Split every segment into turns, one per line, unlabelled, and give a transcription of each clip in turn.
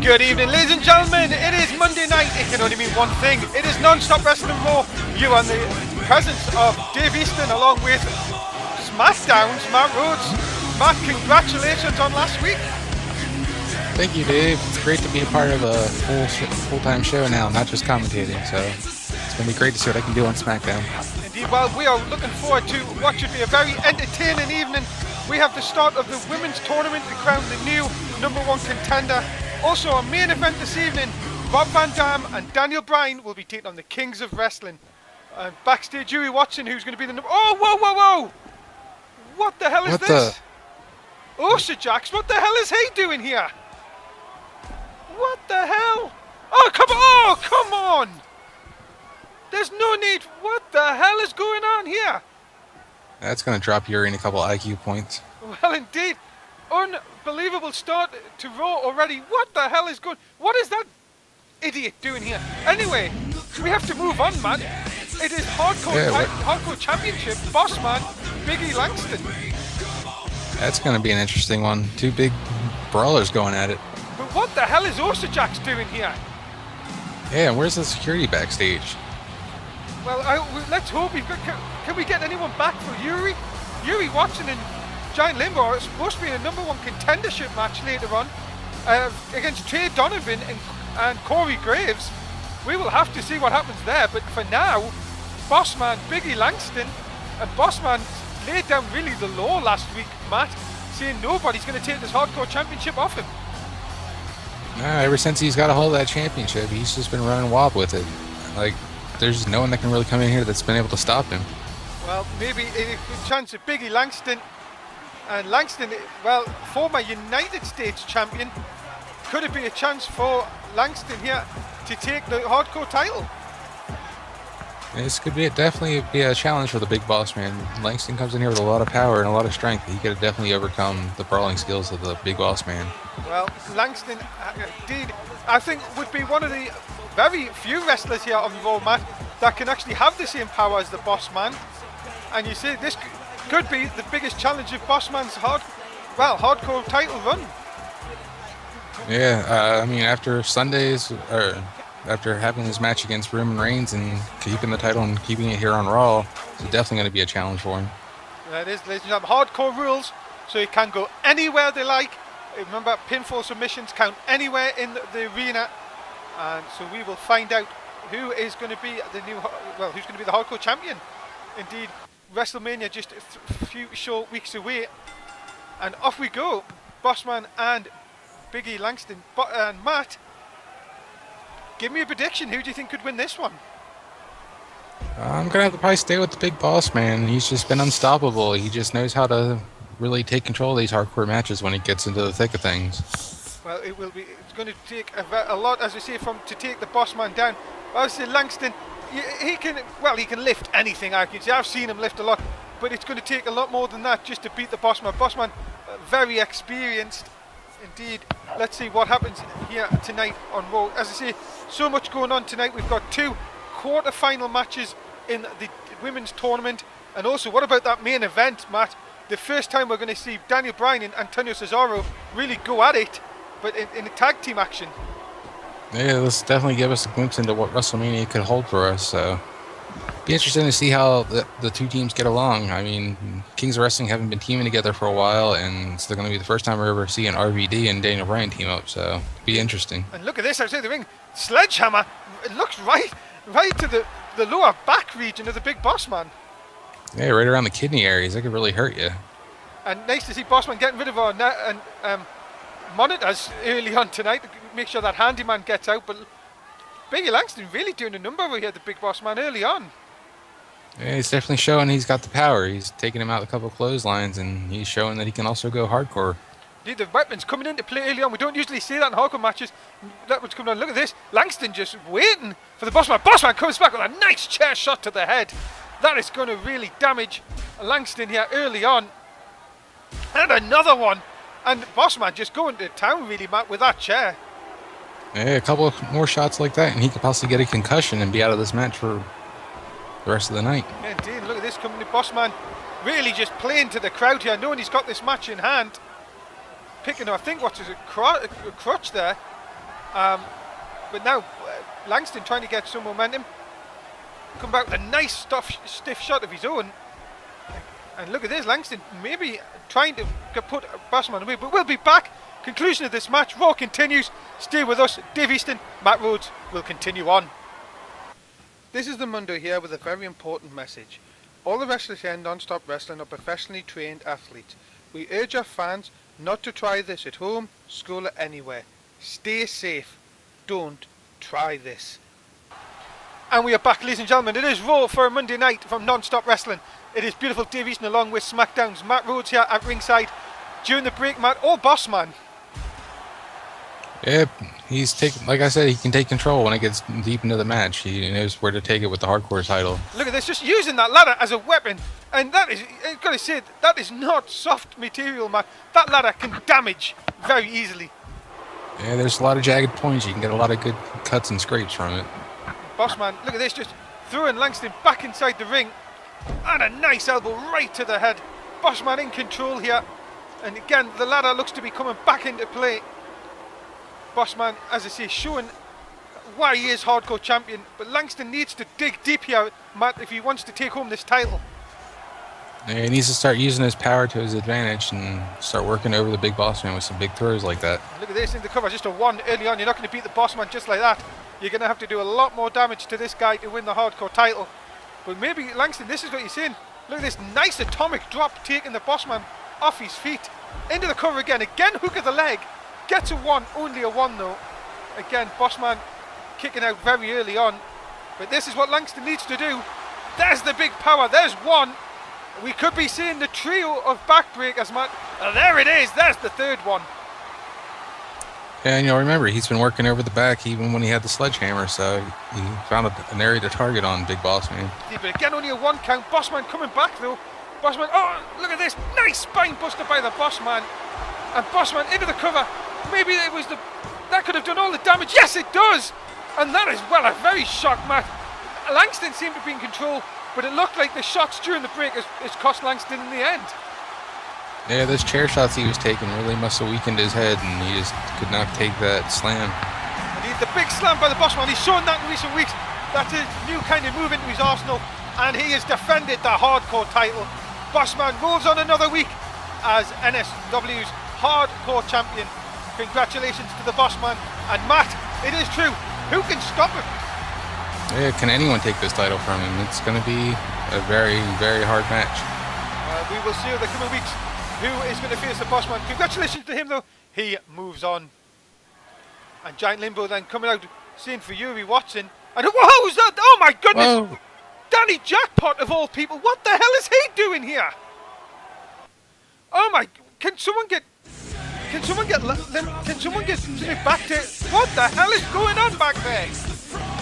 Good evening, ladies and gentlemen. It is Monday night. It can only mean one thing. It is non-stop wrestling raw. You are in the presence of Dave Easton along with SmackDown's Matt Rhodes. Matt, congratulations on last week.
Thank you, Dave. It's great to be a part of a full-time show now, not just commentating. So it's going to be great to see what I can do on SmackDown.
Indeed, well, we are looking forward to what should be a very entertaining evening. We have the start of the women's tournament to crown the new #1 contender. Also, our main event this evening, Rob Van Dam and Daniel Bryan will be taking on the Kings of Wrestling. Backstage, Yuri Watson, who's going to be the Oh, whoa, whoa, whoa! What the hell is this? Osha Jax, what the hell is he doing here? What the hell? Oh, come on! There's no need. What the hell is going on here?
That's going to drop Yuri in a couple IQ points.
Well, indeed. Unbelievable start to Raw already. What the hell is going... What is that idiot doing here? Anyway, we have to move on, man. It is Hardcore Championship, Bossman, Big E Langston.
That's going to be an interesting one. Two big brawlers going at it.
But what the hell is Osha Jax doing here?
Yeah, where's the security backstage?
Well, let's hope can we get anyone back for Yuri? Yuri Watson and Giant Limbo are supposed to be in a #1 contendership match later on against Trey Donovan and Corey Graves. We will have to see what happens there, but for now, Bossman Biggie Langston, and Bossman laid down really the law last week, Matt, saying nobody's going to take this Hardcore Championship off him.
No, ever since he's got a hold of that championship, he's just been running wild with it. Like, there's no one that can really come in here that's been able to stop him. Well,
maybe a chance of Biggie Langston. And Langston, well, former United States champion. Could it be a chance for Langston here to take the Hardcore title?
This could definitely be a challenge for the Big Boss Man. Langston comes in here with a lot of power and a lot of strength. He could definitely overcome the brawling skills of the Big Boss Man.
Well, Langston, indeed, I think would be one of the very few wrestlers here on the Raw mat that can actually have the same power as the Boss Man. And you see, this could be the biggest challenge of Boss Man's hardcore title run.
Yeah, I mean, after Sundays, or after having his match against Roman Reigns and keeping the title and keeping it here on Raw, it's definitely going to be a challenge for him.
That is, ladies and gentlemen, hardcore rules, so he can go anywhere they like. Remember, pinfall submissions count anywhere in the arena, and so we will find out who is going to be who's going to be the hardcore champion. Indeed, WrestleMania just a few short weeks away, and off we go. Bossman and Big E Langston. And Matt, give me a prediction. Who do you think could win this one?
I'm going to have to probably stay with the Big Boss Man. He's just been unstoppable. He just knows how to really take control of these hardcore matches when he gets into the thick of things.
Well, it's going to take a lot, as we say, to take the Boss Man down. Obviously, Langston, he can lift anything, I can say. I've seen him lift a lot, but it's going to take a lot more than that just to beat the Boss Man. Boss Man, very experienced indeed. Let's see what happens here tonight on Raw. As I say, so much going on tonight. We've got 2 quarter-final matches in the women's tournament, and also, what about that main event, Matt? The first time we're going to see Daniel Bryan and Antonio Cesaro really go at it, but in a tag team action.
Yeah, this definitely give us a glimpse into what WrestleMania could hold for us. So, be interesting to see how the two teams get along. I mean, Kings of Wrestling haven't been teaming together for a while, and it's going to be the first time we're ever seeing RVD and Daniel Bryan team up. So, be interesting.
And look at this outside the ring, sledgehammer. It looks right to the lower back region of the Big Boss Man.
Yeah, right around the kidney areas. That could really hurt you.
And nice to see Bossman getting rid of our monitors early on tonight to make sure that handyman gets out. But Biggie Langston really doing a number over here, the Big Boss Man, early on.
Yeah, he's definitely showing he's got the power. He's taking him out a couple of clotheslines, and he's showing that he can also go hardcore.
Indeed, the weapons coming into play early on. We don't usually see that in hardcore matches. That was coming on. Look at this. Langston just waiting for the Boss Man. Boss Man comes back with a nice chair shot to the head. That is going to really damage Langston here early on. And another one. And Bossman just going to town really, Matt, with that chair.
Yeah, a couple of more shots like that, and he could possibly get a concussion and be out of this match for the rest of the night.
Yeah, indeed. Look at this coming to Bossman. Really just playing to the crowd here, knowing he's got this match in hand. Picking, I think, a crutch there. But now Langston trying to get some momentum. Come back with a nice stiff shot of his own. And look at this, Langston maybe trying to put Bossman away, but we'll be back. Conclusion of this match. Raw continues. Stay with us. Dave Easton, Matt Rhodes will continue on. This is the Mundo here with a very important message. All the wrestlers here in Non-Stop Wrestling are professionally trained athletes. We urge our fans not to try this at home, school, or anywhere. Stay safe. Don't try this. And we are back, ladies and gentlemen. It is Raw for a Monday night from Non-Stop Wrestling. It is beautiful Dave Easton along with SmackDown's Matt Rhodes here at ringside. During the break, Matt, Bossman.
Yeah, like I said, he can take control when it gets deep into the match. He knows where to take it with the hardcore title.
Look at this, just using that ladder as a weapon. And that is, I've got to say, that is not soft material, Matt. That ladder can damage very easily.
Yeah, there's a lot of jagged points. You can get a lot of good cuts and scrapes from it.
Bossman, look at this, just throwing Langston back inside the ring. And a nice elbow right to the head. Bossman in control here. And again, the ladder looks to be coming back into play. Bossman, as I say, showing why he is hardcore champion. But Langston needs to dig deep here, Matt, if he wants to take home this title.
Yeah, he needs to start using his power to his advantage and start working over the big boss man with some big throws like that.
Look at this in the cover, just a 1 early on. You're not going to beat the boss man just like that. You're going to have to do a lot more damage to this guy to win the hardcore title. But maybe Langston, this is what he's saying. Look at this nice atomic drop, taking the boss man off his feet. Into the cover again hook of the leg. Gets a 1, only a 1 though. Again, Bossman kicking out very early on. But this is what Langston needs to do. There's the big power, there's 1. We could be seeing the trio of backbreakers, Matt. There it is, there's the third one.
Yeah, and you'll remember, he's been working over the back even when he had the sledgehammer, so he found an area to target on Big Boss Man.
Yeah, but again, only a 1 count. Bossman coming back though. Bossman, oh, look at this. Nice spine buster by the Bossman. And Bossman into the cover. Maybe it was that could have done all the damage. Yes, it does. And that is, well, a very shocked match. Langston seemed to be in control, but it looked like the shots during the break has cost Langston in the end.
Yeah, those chair shots he was taking really must have weakened his head, and he just could not take that slam.
Indeed, the big slam by the Bossman. He's shown that in recent weeks. That's his new kind of move into his arsenal, and he has defended the hardcore title. Bossman moves on another week as NSW's hardcore champion. Congratulations to the Bossman. And Matt, it is true. Who can stop him?
Yeah, can anyone take this title from him? It's going to be a very, very hard match.
We will see over the coming weeks who is going to face the Bossman. Congratulations to him though. He moves on. And Giant Limbo then coming out saying for Yuri Watson. And whoa, was that? Oh my goodness!
Whoa.
Danny Jackpot of all people. What the hell is he doing here? Oh my! Can someone get something back to? What the hell is going on back there?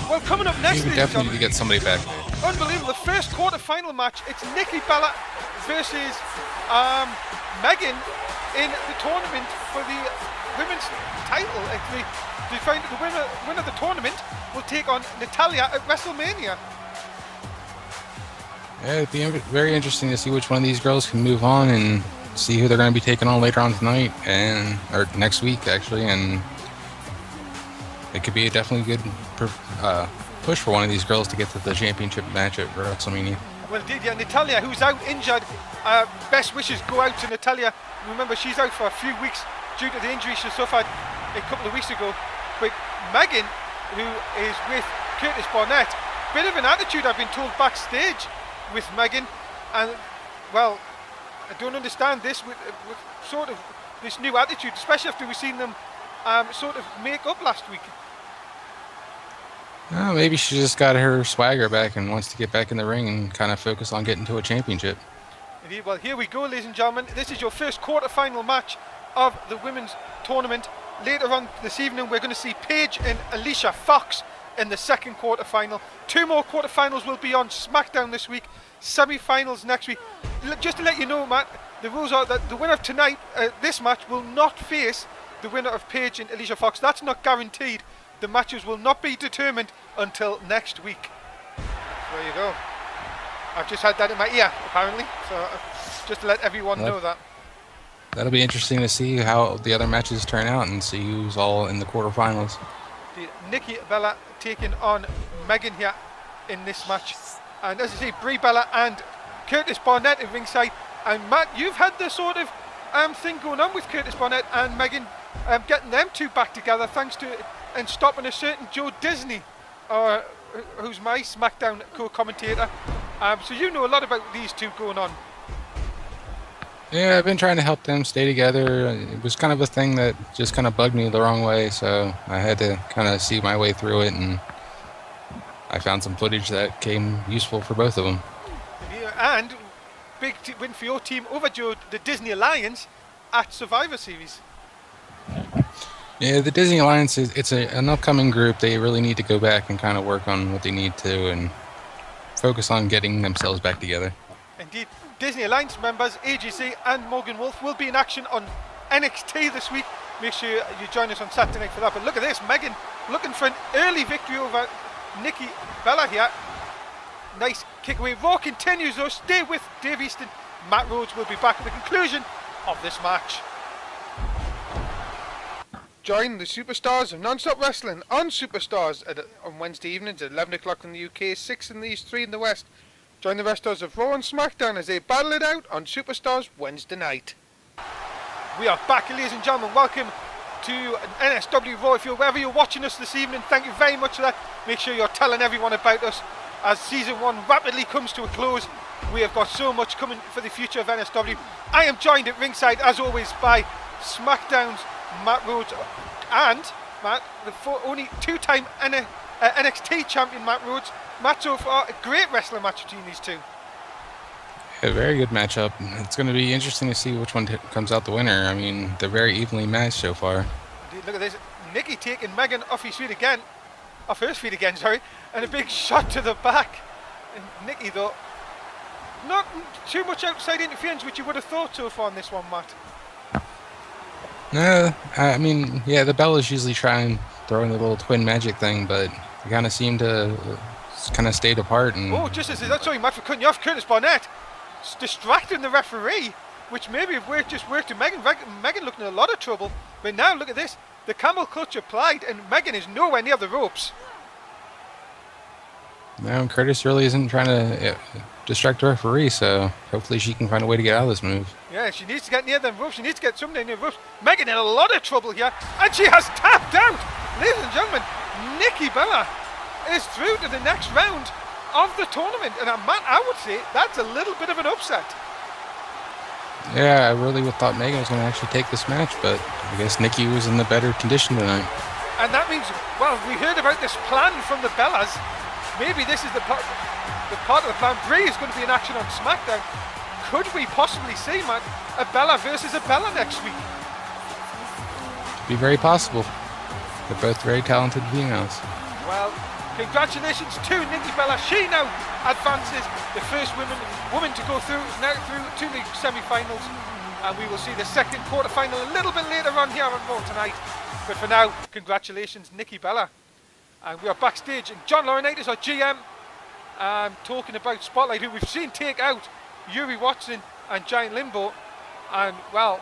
Well, coming up next,
we definitely need to get somebody back there.
Unbelievable! The first quarter-final match. It's Nikki Bella versus Megan in the tournament for the women's title. Actually, they find the winner of the tournament will take on Natalia at WrestleMania.
Yeah, it'd be very interesting to see which one of these girls can move on and see who they're going to be taking on later on tonight or next week actually, and it could be a definitely good push for one of these girls to get to the championship match at WrestleMania.
Well, indeed, yeah, Natalia, who's out injured. Best wishes go out to Natalia. Remember, she's out for a few weeks due to the injury she suffered a couple of weeks ago. But Megan, who is with Curtis Barnett, bit of an attitude I've been told backstage with Megan, and well, I don't understand this with sort of this new attitude, especially after we've seen them sort of make up last week.
Maybe she just got her swagger back and wants to get back in the ring and kind of focus on getting to a championship.
Indeed, well, here we go, ladies and gentlemen. This is your first quarter-final match of the women's tournament. Later on this evening, we're going to see Paige and Alicia Fox in the second quarter-final. 2 more quarter-finals will be on SmackDown this week. Semi-finals next week. Just to let you know, Matt, the rules are that the winner of tonight, this match, will not face the winner of Paige and Alicia Fox. That's not guaranteed. The matches will not be determined until next week. There you go. I've just had that in my ear, apparently. So just to let everyone know that.
That'll be interesting to see how the other matches turn out and see who's all in the quarterfinals.
Nikki Bella taking on Megan here in this match. And as I say, Brie Bella and Curtis Barnett at ringside. And Matt, you've had this sort of thing going on with Curtis Barnett and Megan, getting them two back together thanks to and stopping a certain Joe Disney, who's my SmackDown co-commentator. So you know a lot about these two going on.
Yeah, I've been trying to help them stay together. It was kind of a thing that just kind of bugged me the wrong way, so I had to kind of see my way through it, and I found some footage that came useful for both of them.
Yeah, and big win for your team over the Disney Alliance at Survivor Series.
Yeah, the Disney Alliance, it's an upcoming group. They really need to go back and kind of work on what they need to and focus on getting themselves back together. Indeed.
Disney Alliance members AGC and Morgan Wolf will be in action on NXT this week. Make sure you join us on Saturday night for that. But look at this, Megan looking for an early victory over Nikki Bella here. Nice kick away. Raw continues though. Stay with Dave Easton. Matt Rhodes will be back at the conclusion of this match. Join the superstars of non-stop wrestling on Superstars on Wednesday evenings at 11 o'clock in the UK, 6 in the East, 3 in the West. Join the wrestlers of Raw and SmackDown as they battle it out on Superstars Wednesday night. We are back, ladies and gentlemen. Welcome to NSW Raw. If you're wherever you're watching us this evening, thank you very much for that. Make sure you're telling everyone about us as season 1 rapidly comes to a close. We have got so much coming for the future of NSW. I am joined at ringside, as always, by SmackDown's Matt Rhodes and Matt, the only two-time NXT champion Matt Rhodes. Matt, so far a great wrestling match between these two.
A very good matchup. It's going to be interesting to see which one comes out the winner. I mean, they're very evenly matched so far.
Indeed, look at this. Nikki taking Megan off her feet again, and a big shot to the back. And Nikki, though, not too much outside interference, which you would have thought so far on this one, Matt.
No, I mean, yeah, the Bellas usually try and throw in the little twin magic thing, but they kind of seem to kind of stayed apart. And
just as that's sorry, Matt, for cutting you off. Curtis Barnett distracting the referee, which maybe have just worked to Megan. Megan looking in a lot of trouble, but now look at this. The camel clutch applied, and Megan is nowhere near the ropes.
No, Curtis really isn't trying to distract the referee, so hopefully she can find a way to get out of this move.
Yeah, she needs to get near them ropes. She needs to get somebody near the ropes. Megan in a lot of trouble here, and she has tapped out. Ladies and gentlemen, Nikki Bella is through to the next round of the tournament, and Matt, I would say that's a little bit of an upset.
Yeah, I really thought Megan was going to actually take this match, but I guess Nikki was in the better condition tonight.
And that means, well, we heard about this plan from the Bellas. Maybe this is the part of the plan. Brie is going to be in action on SmackDown. Could we possibly see, Matt, a Bella versus a Bella next week?
Could be very possible. They're both very talented females.
Well, congratulations to Nikki Bella. She now advances, the first woman to go through to the semi-finals, and we will see the second quarter-final a little bit later on here on Raw tonight. But for now, congratulations, Nikki Bella. And we are backstage, and John Laurinaitis, our GM, talking about Spotlight, who we've seen take out Yuri Watson and Giant Limbo. And well,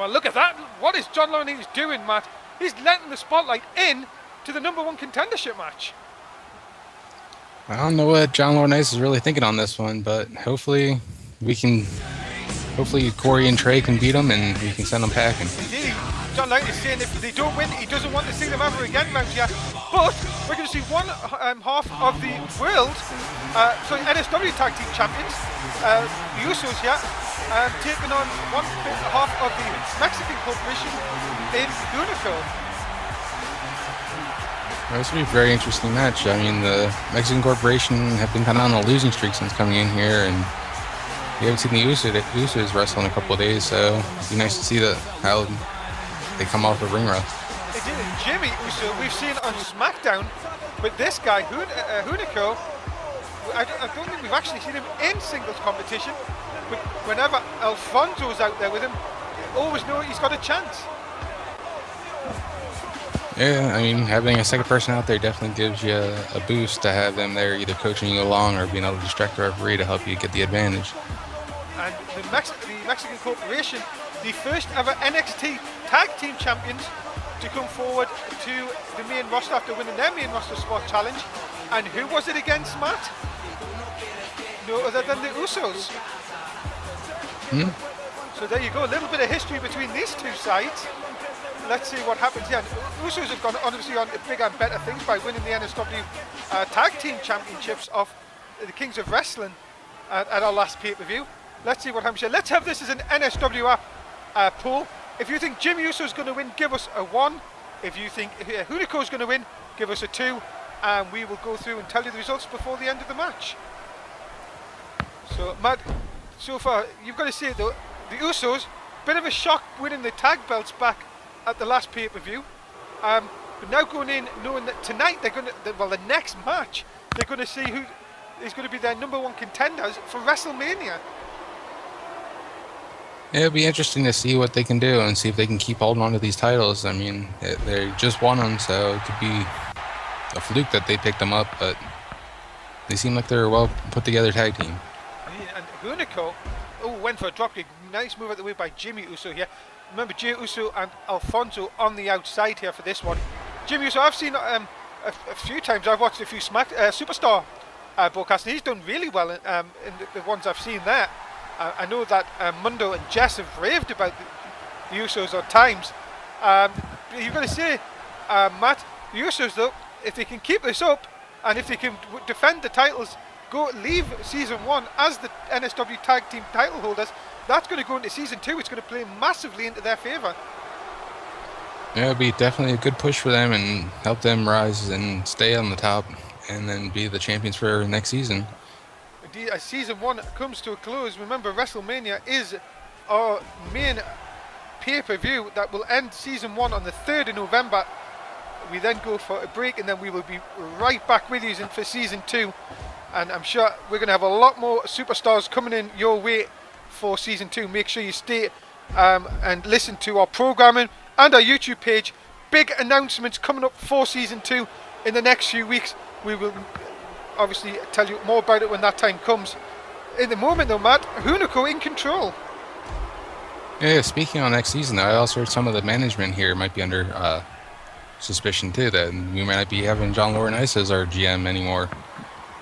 look at that. What is John Laurinaitis doing, Matt? He's letting the Spotlight in to the #1 contendership match.
I don't know what John Laurinaitis is really thinking on this one, but hopefully Corey and Trey can beat him and we can send them packing.
Indeed. John Laurinaitis saying if they don't win, he doesn't want to see them ever again around here. But we're going to see one half of the NSW Tag Team Champions, the Usos here, taking on one half of the Mexican Corporation in Unico.
Well, this will be a very interesting match. I mean, the Mexican Corporation have been kind of on a losing streak since coming in here, and we haven't seen the Usos wrestle in a couple of days, so it'd be nice to see how they come off of ring rust.
Jimmy Uso, we've seen on SmackDown, but this guy, Hunico, I don't think we've actually seen him in singles competition, but whenever Alfonso's out there with him, you always know he's got a chance.
Yeah, I mean, having a second person out there definitely gives you a boost to have them there either coaching you along or being able to distract the referee to help you get the advantage.
And the Mexican Corporation, the first ever NXT Tag Team Champions, to come forward to the main roster after winning their main roster spot challenge. And who was it against, Matt? No other than the Usos. So there you go, a little bit of history between these two sides. Let's see what happens here. Usos have gone obviously on to bigger and better things by winning the NSW Tag Team Championships of the Kings of Wrestling at our last pay-per-view. Let's see what happens here. Let's have this as an NSW app poll. If you think Jimmy Uso is going to win, give us a 1. If you think Hunico is going to win, give us a 2. And we will go through and tell you the results before the end of the match. So, Matt, so far, you've got to say though, the Usos, bit of a shock winning the tag belts back at the last pay-per-view. But now going in, knowing that tonight they're going to, the next match, they're going to see who is going to be their number 1 contenders for WrestleMania.
It'll be interesting to see what they can do and see if they can keep holding on to these titles. I mean, they just won them, so it could be a fluke that they picked them up, but they seem like they're a well put together tag team.
And Hunico, went for a dropkick. Nice move out the way by Jimmy Uso here. Remember, Jey Uso and Alfonso on the outside here for this one. Jimmy Uso, I've seen a few times. I've watched a few Superstar broadcasts, and he's done really well in the ones I've seen there. I know that Mundo and Jess have raved about the Usos at times. You've got to say, Matt, the Usos though, if they can keep this up, and if they can defend the titles, leave season 1 as the NSW tag team title holders, that's going to go into season 2. It's going to play massively into their favour.
Yeah, it'll be definitely a good push for them and help them rise and stay on the top and then be the champions for next season.
Indeed, as season 1 comes to a close, remember WrestleMania is our main pay-per-view that will end season 1 on the 3rd of November. We then go for a break and then we will be right back with you for season 2. And I'm sure we're going to have a lot more superstars coming in your way for season 2. Make sure you stay and listen to our programming and our YouTube page. Big announcements coming up for season 2 in the next few weeks. We will obviously tell you more about it when that time comes. In the moment though, Matt, Hunico in control.
Yeah, speaking on next season though, I also heard some of the management here might be under suspicion too, that we might not be having John Laurinaitis as our GM anymore.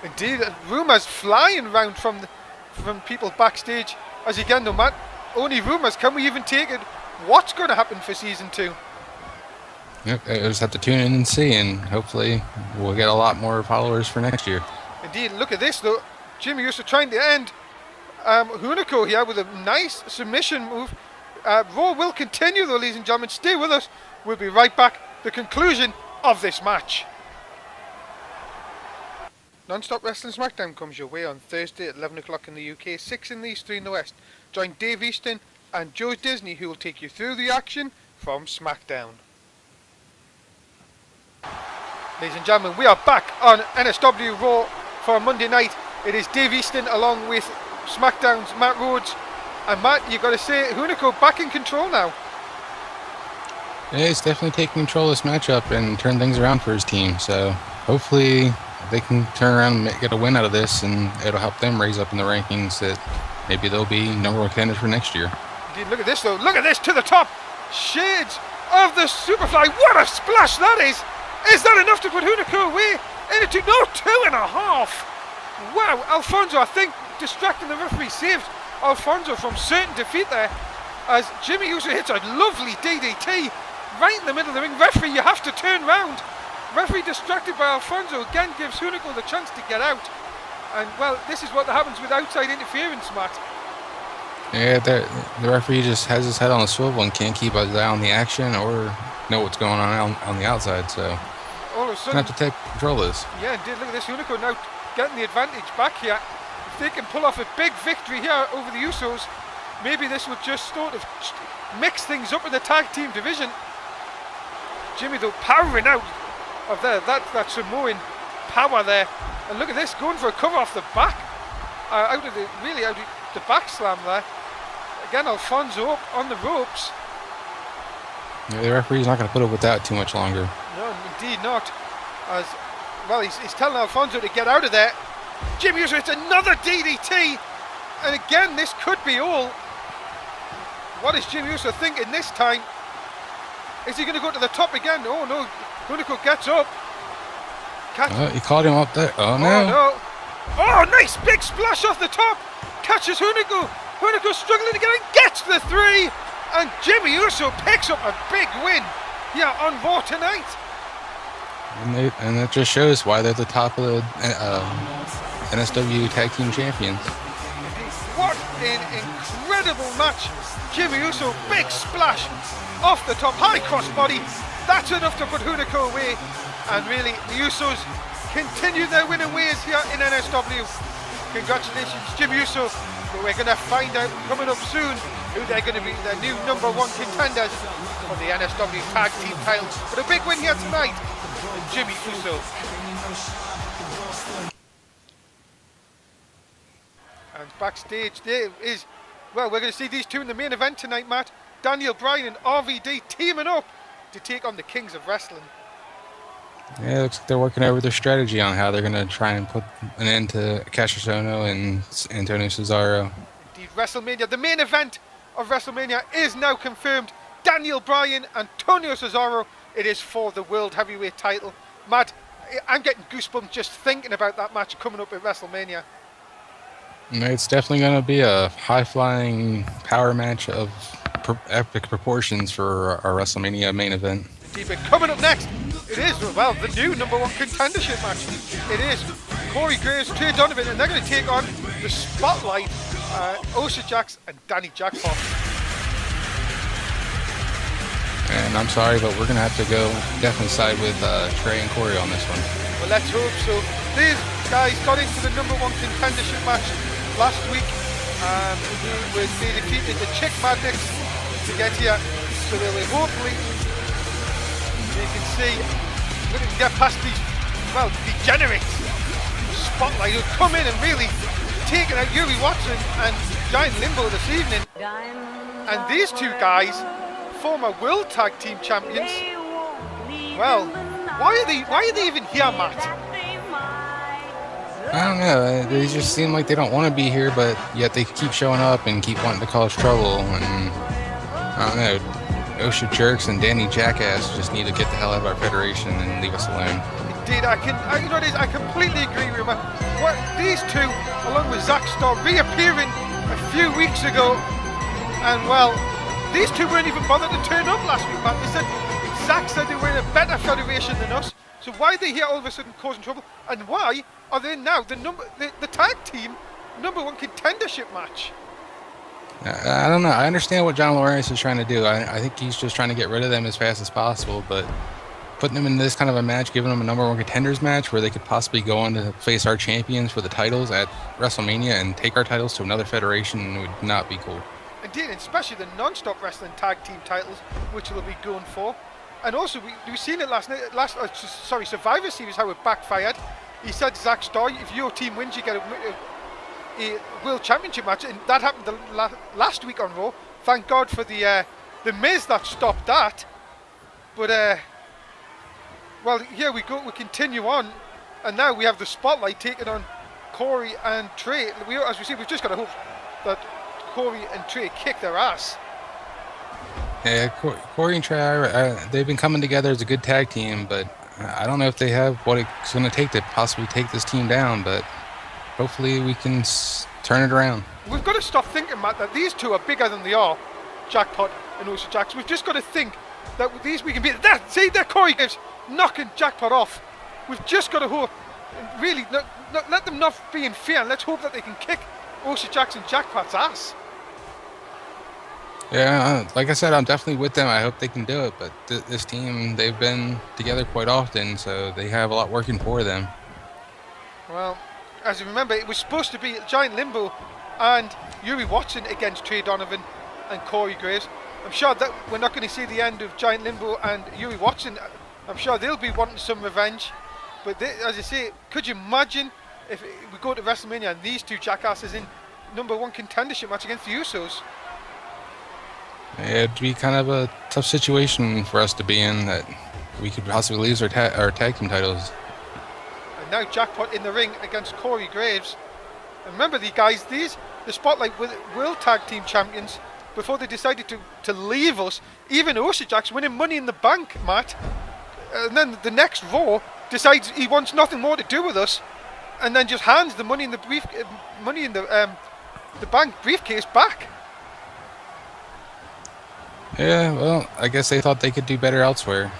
Indeed, rumours flying around from people backstage. As again though, Matt, only rumours. Can we even take it? What's going to happen for season 2?
Yep, I just have to tune in and see, and hopefully we'll get a lot more followers for next year.
Indeed, look at this though. Jimmy Uso trying to end Hunico here with a nice submission move. Raw will continue though, ladies and gentlemen. Stay with us. We'll be right back. The conclusion of this match. Non-Stop Wrestling SmackDown comes your way on Thursday at 11 o'clock in the UK, 6 in the East, 3 in the West. Join Dave Easton and Joe Disney, who will take you through the action from SmackDown. Ladies and gentlemen, we are back on NSW Raw for a Monday night. It is Dave Easton along with SmackDown's Matt Rhodes. And Matt, you've got to say, Hunico back in control now.
Yeah, he's definitely taking control of this matchup and turn things around for his team. So hopefully they can turn around and get a win out of this, and it'll help them raise up in the rankings that maybe they'll be number 1 contenders for next year.
Indeed, look at this though. Look at this to the top. Shades of the Superfly. What a splash that is. Is that enough to put Hunico away? Into 2.5. Wow, Alfonso, I think, distracting the referee, saved Alfonso from certain defeat there, as Jimmy Uso hits a lovely DDT right in the middle of the ring. Referee, you have to turn round. Referee distracted by Alfonso again gives Hunico the chance to get out. And well, this is what happens with outside interference, Matt.
Yeah, the referee just has his head on the swivel and can't keep his eye on the action or know what's going on the outside. So
all of a sudden,
have to take control of this.
Yeah, indeed. Look at this. Hunico now getting the advantage back here. If they can pull off a big victory here over the Usos, maybe this will just sort of mix things up in the tag team division. Jimmy though powering out of there. That Samoan power there. And look at this, going for a cover off the back. Out of the back slam there. Again, Alfonso up on the ropes.
Yeah, the referee's not going to put up with that too much longer.
No, indeed not. As well, he's telling Alfonso to get out of there. Jimmy Uso hits another DDT, and again, this could be all. What is Jimmy Uso thinking this time? Is he going to go to the top again? Oh no, Hunico gets up.
He caught him up there. Oh no.
Oh no. Oh, nice big splash off the top. Catches Hunico. Hunico struggling to get in, gets the 3. And Jimmy Uso picks up a big win here on Raw tonight.
And that just shows why they're the top of the NSW Tag Team Champions.
What an incredible match. Jimmy Uso, big splash off the top, high crossbody. That's enough to put Hunico away. And really, the Usos continue their winning ways here in NSW. Congratulations, Jimmy Uso. But we're going to find out coming up soon who they're going to be, their new #1 contenders for the NSW Tag Team titles. But a big win here tonight, Jimmy Uso. And backstage there is, well, we're going to see these two in the main event tonight, Matt. Daniel Bryan and RVD teaming up to take on the Kings of Wrestling.
Yeah, it looks like they're working over their strategy on how they're going to try and put an end to Cassius Ohno and Antonio Cesaro.
Indeed, WrestleMania, the main event of WrestleMania is now confirmed. Daniel Bryan, Antonio Cesaro. It is for the World Heavyweight title. Matt, I'm getting goosebumps just thinking about that match coming up at WrestleMania.
It's definitely going to be a high-flying power match of epic proportions for our WrestleMania main event.
Indeed, but coming up next, it is, well, the new #1 contendership match. It is Corey Graves, Trey Donovan, and they're going to take on the Spotlight, Osha Jax and Danny Jackpot.
And I'm sorry, but we're going to have to go definitely side with Trey and Corey on this one.
Well, let's hope so. These guys got into the #1 contendership match last week. They defeated the Chick Madness to get here. So they will hopefully, you can see, we can get past these, well, degenerates. Spotlight who've come in and really taken out Yuri Watson and Giant Limbo this evening. And these two guys, former World Tag Team Champions, well, why are they even here, Matt?
I don't know. They just seem like they don't want to be here, but yet they keep showing up and keep wanting to cause trouble. And I don't know. Osha Jerks and Danny Jackass just need to get the hell out of our federation and leave us alone.
Indeed, I completely agree with you, man. What, these two, along with Zack Starr, reappearing a few weeks ago, and well, these two weren't even bothered to turn up last week, man. They said, Zack said they were in a better federation than us, so why are they here all of a sudden causing trouble? And why are they now the tag team #1 contendership match?
I don't know. I understand what John Lawrence is trying to do. I think he's just trying to get rid of them as fast as possible, but putting them in this kind of a match, giving them a #1 contenders match where they could possibly go on to face our champions for the titles at WrestleMania and take our titles to another federation would not be cool.
Indeed, especially the non-stop wrestling tag team titles, which they'll be going for. And also, we've seen it last night, Survivor Series, how it backfired. He said, Zack Starr, if your team wins, you get a World Championship match, and that happened last week on Raw. Thank God for the Miz that stopped that. But well, here we go. We continue on, and now we have the Spotlight taking on Corey and Trey. As we see, we've just got to hope that Corey and Trey kick their ass.
Yeah, Corey and Trey, they've been coming together as a good tag team, but I don't know if they have what it's going to take to possibly take this team down, but hopefully we can turn it around. We've
got to stop thinking, Matt, that these two are bigger than they are, Jackpot and Osha Jax. We've just got to think that with these we can beat. See, that Corey Graves knocking Jackpot off. We've just got to hope, really, let them not be in fear, and let's hope that they can kick Osha Jax and Jackpot's ass.
Yeah, like I said, I'm definitely with them. I hope they can do it, but this team, they've been together quite often, so they have a lot working for them.
Well, as you remember, it was supposed to be Giant Limbo and Yuri Watson against Trey Donovan and Corey Graves. I'm sure that we're not going to see the end of Giant Limbo and Yuri Watson. I'm sure they'll be wanting some revenge. But as I say, could you imagine if we go to WrestleMania and these two jackasses in #1 contendership match against the Usos?
Yeah, it'd be kind of a tough situation for us to be in, that we could possibly lose our tag team titles.
And now Jackpot in the ring against Corey Graves. And remember, the Spotlight World Tag Team Champions, before they decided to leave us. Even Oshajak's winning Money in the Bank, Matt. And then the next Raw decides he wants nothing more to do with us, and then just hands the Money in the Bank briefcase back.
Yeah, well, I guess they thought they could do better elsewhere.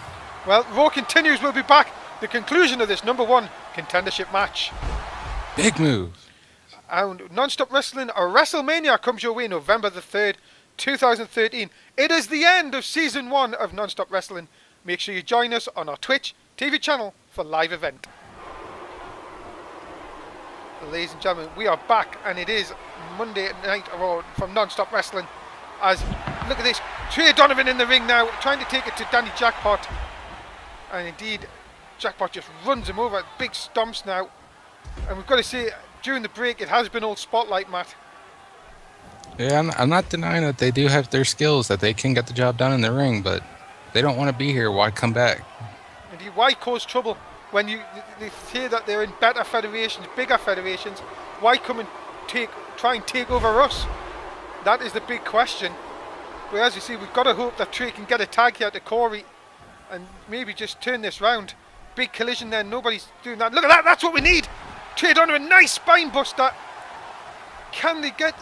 Well, Raw continues. We'll be back. The conclusion of this number 1 contendership match.
Big move.
And Non-Stop Wrestling or WrestleMania comes your way November the 3rd, 2013. It is the end of Season 1 of Non-Stop Wrestling. Make sure you join us on our Twitch TV channel for live event. Ladies and gentlemen, we are back, and it is Monday Night Raw from Non-Stop Wrestling. As, look at this, Trey Donovan in the ring now, trying to take it to Danny Jackpot. And indeed, Jackpot just runs him over, big stomps now. And we've got to say, during the break, it has been old Spotlight, Matt.
Yeah, I'm not denying that they do have their skills, that they can get the job done in the ring, but they don't want to be here. Why come back?
Indeed, why cause trouble when they hear that they're in better federations, bigger federations? Why come and try and take over us? That is the big question. But as you see, we've got to hope that Trey can get a tag here to Corey and maybe just turn this round. Big collision there, nobody's doing that. Look at that, that's what we need! Trade on a nice spine buster. Can they get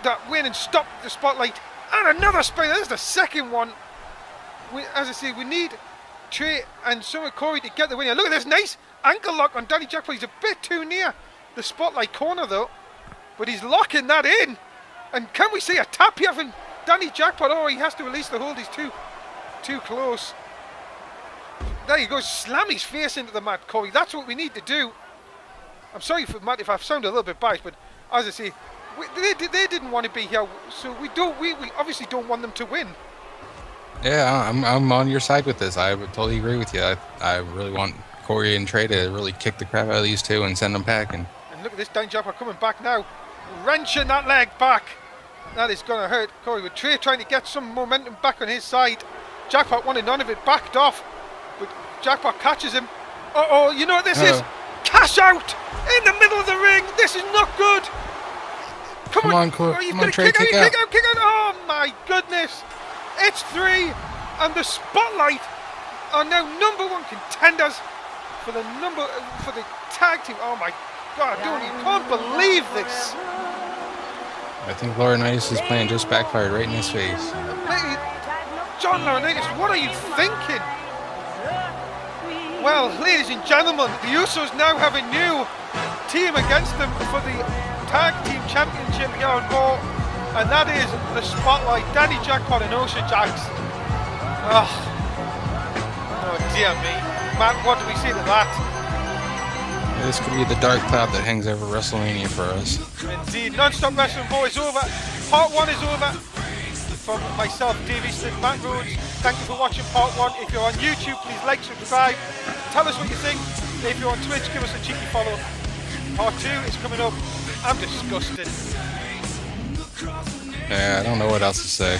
that win and stop the Spotlight? And another spine, there's the second one. As I say, we need Trey and Corey to get the win here. Look at this nice ankle lock on Danny Jackpot. He's a bit too near the Spotlight corner though, but he's locking that in. And can we see a tap here from Danny Jackpot? Oh, he has to release the hold, he's too close. There you go, slam his face into the mat, Corey. That's what we need to do. I'm sorry for Matt if I've sounded a little bit biased, but as I say, they didn't want to be here, so we obviously don't want them to win.
Yeah, I'm on your side with this. I would totally agree with you. I really want Corey and Trey to really kick the crap out of these two and send them packing.
And look at this, Danny Jackpot coming back now, wrenching that leg back. That is going to hurt Corey, with Trey trying to get some momentum back on his side. Jackpot wanted none of it, backed off, but Jackpot catches him. Uh-oh, you know what this is? Cash out in the middle of the ring. This is not good. Come on, Corey. Come on, Trey, kick out. Oh my goodness. It's 3, and the Spotlight are now number 1 contenders for the tag team. Oh my God, you can't believe this.
I think Laurinaitis' plan just backfired right in his face.
John Laurinaitis, what are you thinking? Well, ladies and gentlemen, the Usos now have a new team against them for the Tag Team Championship here on Raw, and that is the Spotlight, Danny Jackpot and Oshajax. Oh dear me. Matt, what do we say to that?
This could be the dark cloud that hangs over WrestleMania for us.
Indeed. Non-Stop Wrestling Raw is over. Part 1 is over. From myself, Easton and Matt Rhodes. Thank you for watching part 1. If you're on YouTube, please like, subscribe. Tell us what you think. If you're on Twitch, give us a cheeky follow. Part 2 is coming up. I'm disgusted.
Yeah, I don't know what else to say.